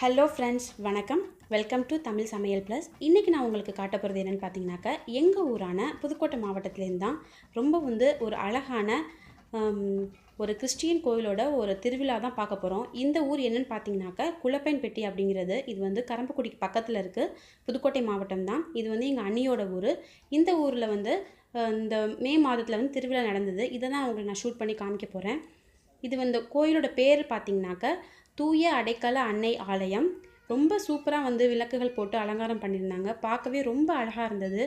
Hello friends, வணக்கம். Welcome to Tamil சமையல் plus. இன்றைக்கி நான் உங்களுக்கு காட்ட போகிறது என்னென்னு பார்த்தீங்கன்னாக்கா, எங்கள் ஊரான புதுக்கோட்டை மாவட்டத்துலேருந்து தான் ரொம்ப ஒரு அழகான ஒரு கிறிஸ்டியன் கோயிலோட ஒரு திருவிழா தான் பார்க்க போகிறோம். இந்த ஊர் என்னென்னு பார்த்தீங்கன்னாக்கா, குலப்பைன்பட்டி அப்படிங்கிறது. இது கரம்பக்குடிக்கு பக்கத்தில் இருக்குது. புதுக்கோட்டை மாவட்டம் தான். இது எங்கள் அண்ணியோட ஊர். இந்த ஊரில் இந்த மே மாதத்தில் திருவிழா நடந்தது. இதை தான் உங்களுக்கு நான் ஷூட் பண்ணி காமிக்க போகிறேன். இது கோயிலோட பேர் பார்த்தீங்கன்னாக்கா தூய அடைக்கல அன்னை ஆலயம். ரொம்ப சூப்பராக விளக்குகள் போட்டு அலங்காரம் பண்ணியிருந்தாங்க. பார்க்கவே ரொம்ப அழகாக இருந்தது.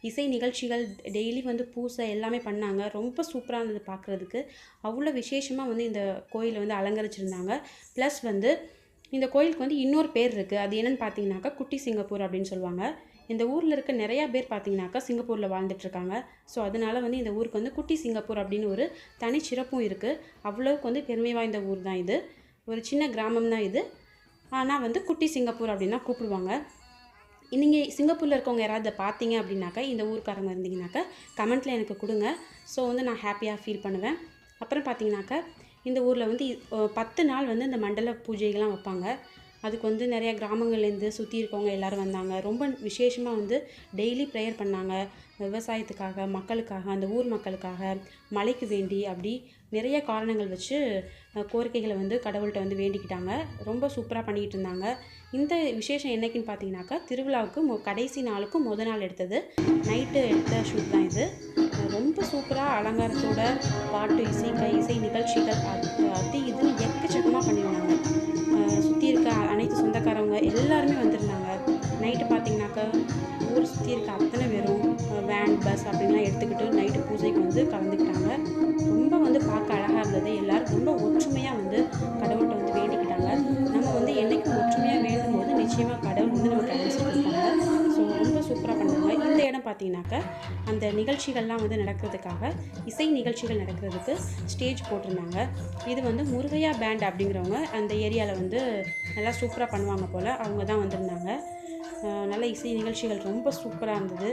இசை நிகழ்ச்சிகள் டெய்லி பூசை எல்லாமே பண்ணாங்க. ரொம்ப சூப்பராக இருந்தது பார்க்குறதுக்கு. அவ்வளோ விசேஷமாக இந்த கோயிலை அலங்கரிச்சிருந்தாங்க. ப்ளஸ் இந்த கோயிலுக்கு இன்னொரு பேர் இருக்குது. அது என்னென்னு பார்த்தீங்கன்னாக்கா குட்டி சிங்கப்பூர் அப்படின்னு சொல்லுவாங்க. இந்த ஊரில் இருக்க நிறையா பேர் பார்த்தீங்கன்னாக்கா சிங்கப்பூரில் வாழ்ந்துட்டுருக்காங்க. ஸோ அதனால் இந்த ஊருக்கு குட்டி சிங்கப்பூர் அப்படின்னு ஒரு தனிச்சிறப்பும் இருக்குது. அவ்வளோவுக்கு பெருமை வாய்ந்த ஊர் தான் இது. ஒரு சின்ன கிராமம் தான் இது. ஆனால் குட்டி சிங்கப்பூர் அப்படின்னு தான் கூப்பிடுவாங்க. நீங்கள் சிங்கப்பூரில் இருக்கவங்க யாராவது பார்த்தீங்க அப்படின்னாக்கா, இந்த ஊருக்காரங்க இருந்தீங்கன்னாக்கா கமெண்ட்டில் எனக்கு கொடுங்க. ஸோ நான் ஹாப்பியாக ஃபீல் பண்ணுவேன். அப்புறம் பார்த்தீங்கன்னாக்கா இந்த ஊரில் 10 நாள் இந்த மண்டல பூஜைகள்லாம் வைப்பாங்க. அதுக்கு நிறையா கிராமங்கள்லேருந்து சுற்றி இருக்கவங்க எல்லோரும் வந்தாங்க. ரொம்ப விசேஷமாக டெய்லி ப்ரேயர் பண்ணாங்க. விவசாயத்துக்காக, மக்களுக்காக, அந்த ஊர் மக்களுக்காக, மழைக்கு வேண்டி அப்படி நிறைய காரணங்கள் வச்சு கோரிக்கைகளை கடவுள்கிட்ட வேண்டிக்கிட்டாங்க. ரொம்ப சூப்பராக பண்ணிக்கிட்டு இருந்தாங்க. இந்த விசேஷம் என்றைக்குன்னு பார்த்தீங்கன்னாக்கா, திருவிழாவுக்கு கடைசி நாளுக்கும் நாள் எடுத்தது. நைட்டு எடுத்த ஷூட் தான் இது. ரொம்ப சூப்பராக அலங்காரத்தோட பாட்டு, இசை நிகழ்ச்சிகள் அது இது எக்கச்சக்கமாக பண்ணியிருந்தாங்க. சுற்றி இருக்க அனைத்து சொந்தக்காரவங்க எல்லாருமே வந்திருந்தாங்க. நைட்டு பார்த்திங்கனாக்கா ஊர் சுற்றி இருக்க அத்தனை பேரும் வேன், பஸ் அப்படின்லாம் எடுத்துக்கிட்டு நைட்டு பூஜைக்கு கலந்துக்கிட்டாங்க. ரொம்ப பார்க்க அழகாக இருந்தது. எல்லோரும் ரொம்ப ஒற்றுமையாக கடவுள்கிட்ட வேண்டிக்கிட்டாங்க. நம்ம என்றைக்கும் ஒற்றுமையாக வேண்டும் போது நிச்சயமாக கடவுள் நமக்கு ஆன்சர் கொடுப்பாங்க. ஸோ ரொம்ப சூப்பராக பண்ணாங்க. இந்த இடம் பார்த்திங்கனாக்கா அந்த நிகழ்ச்சிகள்லாம் நடக்கிறதுக்காக, இசை நிகழ்ச்சிகள் நடக்கிறதுக்கு ஸ்டேஜ் போட்டிருந்தாங்க. இது முருகையா பேண்ட் அப்படிங்கிறவங்க அந்த ஏரியாவில் நல்லா சூப்பராக பண்ணுவாங்க போல். அவங்க தான் வந்திருந்தாங்க. நல்ல இசை நிகழ்ச்சிகள் ரொம்ப சூப்பராக இருந்தது.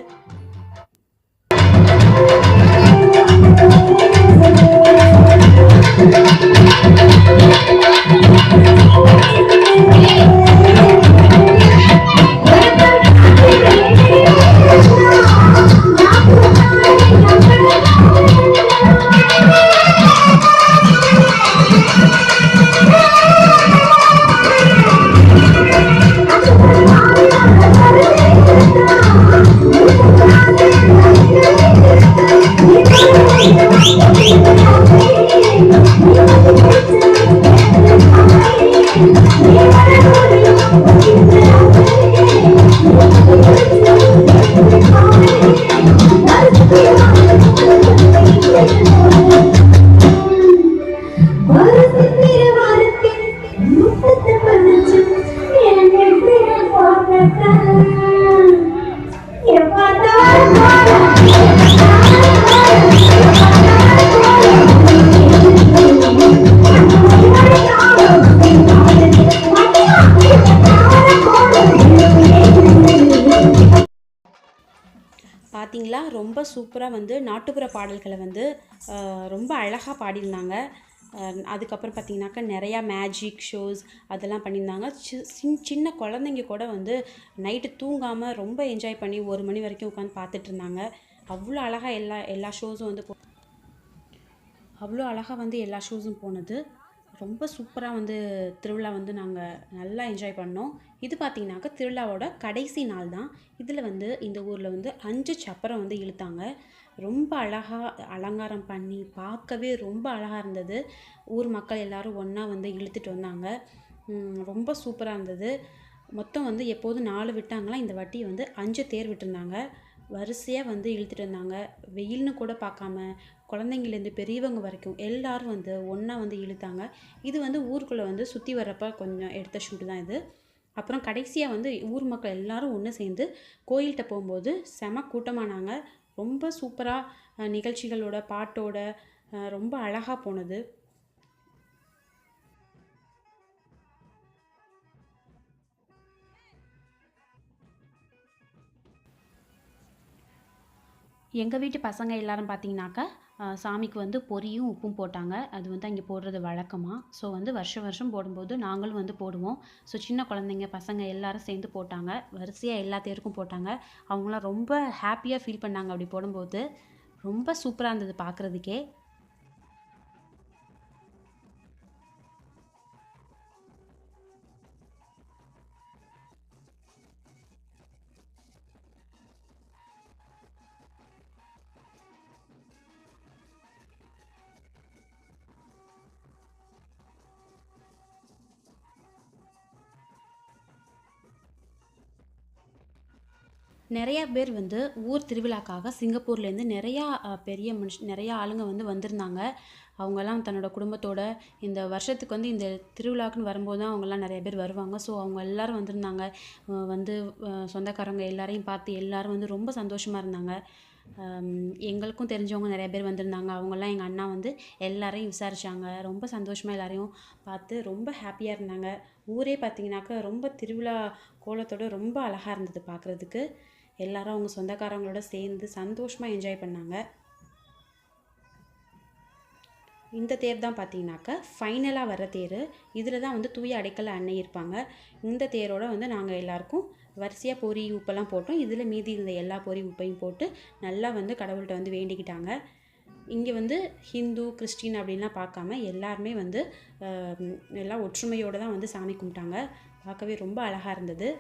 பார்த்தீங்களா, ரொம்ப சூப்பராக நாட்டுப்புற பாடல்களை ரொம்ப அழகாக பாடியிருந்தாங்க. அதுக்கப்புறம் பார்த்திங்கனாக்கா நிறையா மேஜிக் ஷோஸ் அதெல்லாம் பண்ணியிருந்தாங்க. சின்ன குழந்தைங்க கூட நைட்டு தூங்காமல் ரொம்ப என்ஜாய் பண்ணி 1 மணி வரைக்கும் உட்காந்து பார்த்துட்டு இருந்தாங்க. அவ்வளோ அழகாக எல்லா ஷோஸும் அவ்வளோ அழகாக எல்லா ஷோஸும் போனது. ரொம்ப சூப்பராக திருவிழா நாங்கள் நல்லா என்ஜாய் பண்ணோம். இது பார்த்திங்கனாக்கா திருவிழாவோட கடைசி நாள் தான். இதில் இந்த ஊரில் 5 சப்பரம் இழுத்தாங்க. ரொம்ப அழகாக அலங்காரம் பண்ணி பார்க்கவே ரொம்ப அழகாக இருந்தது. ஊர் மக்கள் எல்லோரும் ஒன்றா இழுத்துட்டு வந்தாங்க. ரொம்ப சூப்பராக இருந்தது. மொத்தம் எப்போதும் 4 விட்டாங்களா, இந்த வாட்டி 5 தேர் விட்டுருந்தாங்க. வரிசையாக இழுத்துட்டு வந்தாங்க. வெயில்னு கூட பார்க்காம குழந்தைங்கலேருந்து பெரியவங்க வரைக்கும் எல்லோரும் ஒன்றா இழுத்தாங்க. இது ஊருக்குள்ளே சுற்றி வர்றப்ப கொஞ்சம் எடுத்த ஷூட்டு தான் இது. அப்புறம் கடைசியாக ஊர் மக்கள் எல்லோரும் ஒன்று சேர்ந்து கோயில்கிட்ட போகும்போது செம கூட்டமானாங்க. ரொம்ப சூப்பராக நிகழ்ச்சிகளோட பாட்டோட ரொம்ப அழகாக போனது. எங்கள் வீட்டு பசங்க எல்லாரும் பார்த்தீங்கன்னாக்கா சாமிக்கு வந்து பொரியும் உப்பும் போட்டாங்க. அது வந்து அங்கே போடுறது வழக்கமாக. ஸோ வந்து வருஷம் வருஷம் போடும்போது நாங்களும் வந்து போடுவோம். ஸோ சின்ன குழந்தைங்க பசங்க எல்லாரும் சேர்ந்து போட்டாங்க. வரிசையாக எல்லா தேருக்கும் போட்டாங்க. அவங்களாம் ரொம்ப ஹாப்பியாக ஃபீல் பண்ணாங்க அப்படி போடும்போது. ரொம்ப சூப்பராக இருந்தது பார்க்குறதுக்கே. நிறையா பேர் வந்து ஊர் திருவிழாக்காக சிங்கப்பூர்லேருந்து நிறையா பெரிய நிறையா ஆளுங்க வந்து வந்திருந்தாங்க. அவங்கெல்லாம் தன்னோட குடும்பத்தோட இந்த வருஷத்துக்கு வந்து இந்த திருவிழாக்குன்னு வரும்போது தான் அவங்கெல்லாம் நிறைய பேர் வருவாங்க. ஸோ அவங்க எல்லாரும் வந்திருந்தாங்க. வந்து சொந்தக்காரங்க எல்லாரையும் பார்த்து எல்லாரும் வந்து ரொம்ப சந்தோஷமாக இருந்தாங்க. எங்களுக்கும் தெரிஞ்சவங்க நிறைய பேர் வந்திருந்தாங்க. அவங்கெல்லாம் எங்கள் அண்ணா வந்து எல்லாரையும் விசாரித்தாங்க. ரொம்ப சந்தோஷமாக எல்லாரையும் பார்த்து ரொம்ப ஹாப்பியாக இருந்தாங்க. ஊரே பார்த்திங்கனாக்கா ரொம்ப திருவிழா கோலத்தோட ரொம்ப அழகாக இருந்தது பார்க்குறதுக்கு. எல்லாரும் அவங்க சொந்தக்காரங்களோட சேர்ந்து சந்தோஷமாக என்ஜாய் பண்ணாங்க. இந்த தேர் தான் பார்த்தீங்கன்னாக்கா ஃபைனலாக வர தேர். இதில் தான் வந்து தூய அடைக்கல அன்னை இருப்பாங்க. இந்த தேரோட வந்து நாங்கள் எல்லாருக்கும் வரிசையாக பொரி உப்பெல்லாம் போட்டோம். இதில் மீதி இருந்த எல்லா பொரி உப்பையும் போட்டு நல்லா வந்து கடவுள்கிட்ட வந்து வேண்டிக்கிட்டாங்க. இங்கே வந்து ஹிந்து கிறிஸ்டின் அப்படின்லாம் பார்க்காம எல்லாருமே வந்து எல்லாம் ஒற்றுமையோடு தான் வந்து சாமி கும்பிட்டாங்க. பார்க்கவே ரொம்ப அழகாக இருந்தது.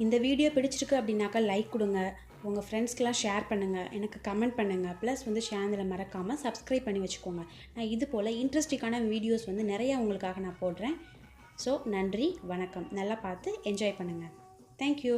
இந்த வீடியோ பிடிச்சிருக்கு அப்படின்னாக்கா லைக் கொடுங்க. உங்கள் ஃப்ரெண்ட்ஸ்க்கெலாம் ஷேர் பண்ணுங்கள். எனக்கு கமெண்ட் பண்ணுங்கள். ப்ளஸ் வந்து சேனலை மறக்காமல் சப்ஸ்கிரைப் பண்ணி வச்சுக்கோங்க. நான் இது போல் இன்ட்ரெஸ்டிங்கான வீடியோஸ் வந்து நிறையா உங்களுக்காக நான் போடுறேன். ஸோ நன்றி, வணக்கம். நல்லா பார்த்து என்ஜாய் பண்ணுங்கள். தேங்க்யூ.